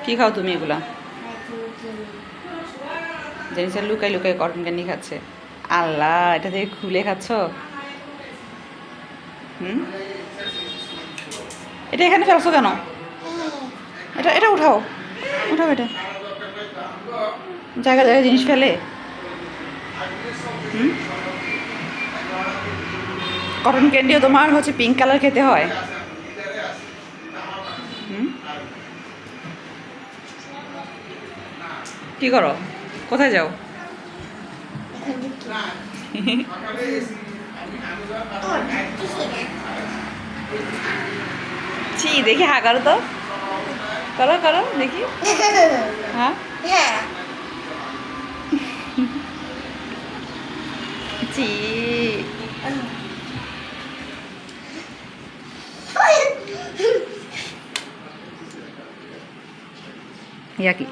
কি খাও তুমি এগুলা? জেনিসের লুকাই লুকাই কটন ক্যান্ডি খাচ্ছে। আল্লাহ, এটা থেকে খুলে খাচ্ছ? হুম, এটা এখানে ফেলছো কেন? এটা এটা উঠাও, উঠাও এটা। জায়গা জায়গায় জিনিস ফেলে। হুম, কটন ক্যান্ডিও তোমার হচ্ছে পিঙ্ক কালার খেতে হয়? হুম, কি করো? কোথায় যাও? ছি, দেখি হা করো তো, করো করো দেখি। হ্যাঁ, ছি। ইয়া কি?